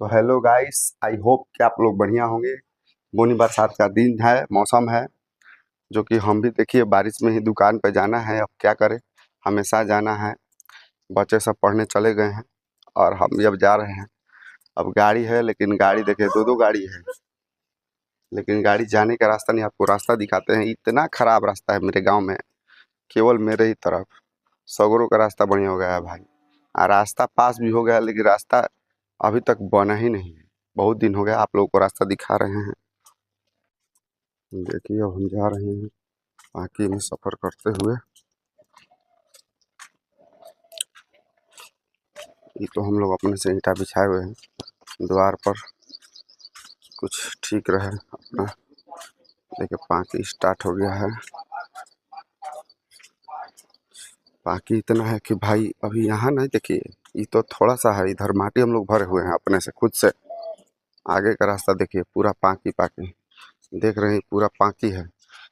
तो hello guys, I hope कि आप लोग बढ़िया होंगे। बुनी बरसात का दिन है, मौसम है, जो कि हम भी देखिए बारिश में ही दुकान पे जाना है। अब क्या करें, हमेशा जाना है। बच्चे सब पढ़ने चले गए हैं और हम भी अब जा रहे हैं। अब गाड़ी है, लेकिन गाड़ी देखिए दो दो गाड़ी है, लेकिन गाड़ी जाने का रास्ता नहीं। आपको रास्ता दिखाते हैं। इतना खराब रास्ता है मेरे गाँव में, केवल मेरे ही तरफ। सगरों का रास्ता बढ़िया हो गया है भाई, रास्ता पास भी हो गया, लेकिन रास्ता अभी तक बना ही नहीं है। बहुत दिन हो गया, आप लोगों को रास्ता दिखा रहे हैं। देखिए अब हम जा रहे हैं बाकी में सफ़र करते हुए। ये तो हम लोग अपने से ईंटा बिछाए हुए हैं द्वार पर, कुछ ठीक रहे अपना। देखिए पाकी स्टार्ट हो गया है। बाकी इतना है कि भाई अभी यहाँ नहीं, देखिए ये तो थोड़ा सा है, इधर माटी हम लोग भरे हुए हैं अपने से, खुद से। आगे का रास्ता देखिए पूरा पाकी पाकी, देख रहे हैं पूरा पाकी है।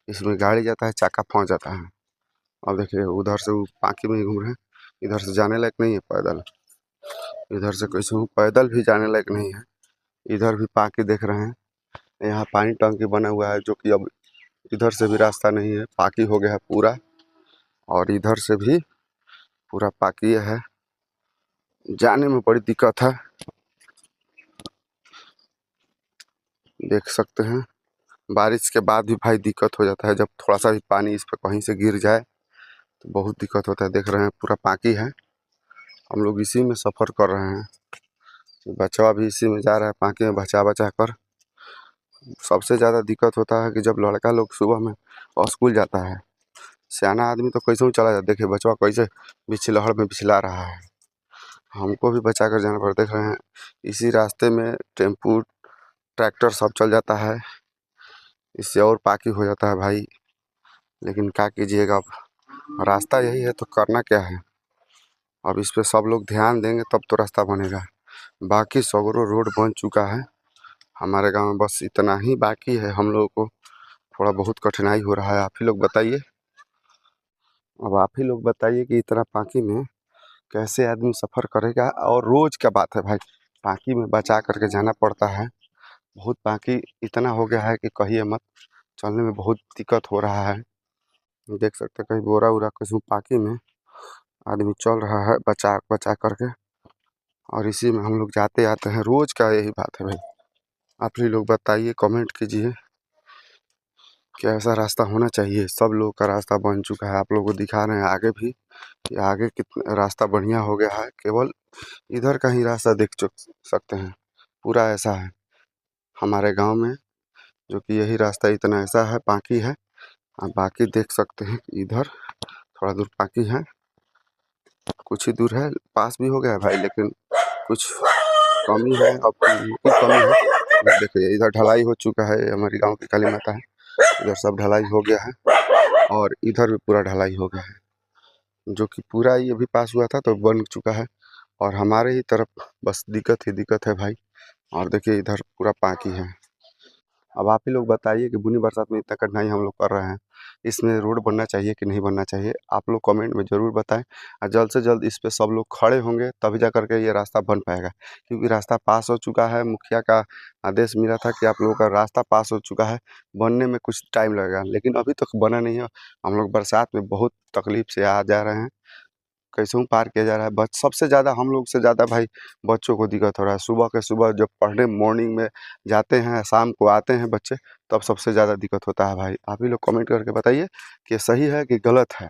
इसमें गाड़ी जाता है, चाका फंस जाता है। अब देखिए उधर से वो पाकी में ही घूम रहे हैं, इधर से जाने लायक नहीं है पैदल। इधर से कैसे हूँ, पैदल भी जाने लायक नहीं है। इधर भी पाकी देख रहे हैं, यहाँ पानी टंकी बना हुआ है, जो कि अब इधर से भी रास्ता नहीं है, पाकी हो गया है पूरा। और इधर से भी पूरा पाकी है, जाने में बड़ी दिक्कत है। देख सकते हैं बारिश के बाद भी भाई दिक्कत हो जाता है। जब थोड़ा सा भी पानी इस पर कहीं से गिर जाए तो बहुत दिक्कत होता है। देख रहे हैं पूरा पाकी है, हम लोग इसी में सफ़र कर रहे हैं। बच्चा भी इसी में जा रहा है, पाकी में बचा बचा कर। सबसे ज़्यादा दिक्कत होता है कि जब लड़का लोग सुबह में स्कूल जाता है। सियाना आदमी तो कैसे चला जाता है, देखिए बचवा कैसे बिछलहड़ में बिछला रहा है। हमको भी बचा कर जाना पड़ता है। देख रहे हैं इसी रास्ते में टेम्पू ट्रैक्टर सब चल जाता है, इससे और पाकी हो जाता है भाई। लेकिन क्या कीजिएगा, अब रास्ता यही है तो करना क्या है। अब इस पे सब लोग ध्यान देंगे तब तो रास्ता बनेगा। बाकी सगरों रोड बन चुका है हमारे गांव में, बस इतना ही बाकी है। हम लोगों को थोड़ा बहुत कठिनाई हो रहा है। आप ही लोग बताइए, अब आप ही लोग बताइए कि इतना पाकी में कैसे आदमी सफ़र करेगा। और रोज़ का बात है भाई, पाकी में बचा करके जाना पड़ता है। बहुत पाकी इतना हो गया है कि कहिए मत, चलने में बहुत दिक्कत हो रहा है। देख सकते हैं कहीं बोरा वोरा किसी पाकी में आदमी चल रहा है बचा बचा करके, और इसी में हम लोग जाते आते हैं। रोज़ का यही बात है भाई। आप ही लोग बताइए, कमेंट कीजिए कि ऐसा रास्ता होना चाहिए। सब लोग का रास्ता बन चुका है, आप लोगों को दिखा रहे हैं आगे भी कि आगे कितना रास्ता बढ़िया हो गया है। केवल इधर का ही रास्ता देख सकते हैं, पूरा ऐसा है हमारे गांव में, जो कि यही रास्ता इतना ऐसा है, बाकी है। आप बाकी देख सकते हैं कि इधर थोड़ा दूर बाकी है, कुछ ही दूर है, पास भी हो गया है भाई, लेकिन कुछ कमी है। अब कुछ कमी है। देखिए इधर ढलाई हो चुका है, हमारी गांव की काली माता है, इधर सब ढलाई हो गया है। और इधर भी पूरा ढलाई हो गया है, जो कि पूरा ये भी पास हुआ था तो बन चुका है। और हमारे ही तरफ बस दिक्कत ही दिक्कत है भाई। और देखिए इधर पूरा पाकी है। अब आप ही लोग बताइए कि बुनी बरसात में इतना कठिनाई हम लोग कर रहे हैं, इसमें रोड बनना चाहिए कि नहीं बनना चाहिए। आप लोग कमेंट में ज़रूर बताएं, और जल्द से जल्द इस पे सब लोग खड़े होंगे तभी जा करके ये रास्ता बन पाएगा। क्योंकि रास्ता पास हो चुका है, मुखिया का आदेश मिला था कि आप लोगों का रास्ता पास हो चुका है, बनने में कुछ टाइम लगेगा, लेकिन अभी तक बना नहीं है। हम लोग बरसात में बहुत तकलीफ से आ जा रहे हैं, कैसे पार किया जा रहा है। बच सबसे ज़्यादा हम लोग से ज़्यादा भाई बच्चों को दिक्कत हो रहा है। सुबह के सुबह जब पढ़ने मॉर्निंग में जाते हैं, शाम को आते हैं बच्चे, तब सबसे ज़्यादा दिक्कत होता है भाई। आप ही लोग कमेंट करके बताइए कि सही है कि गलत है।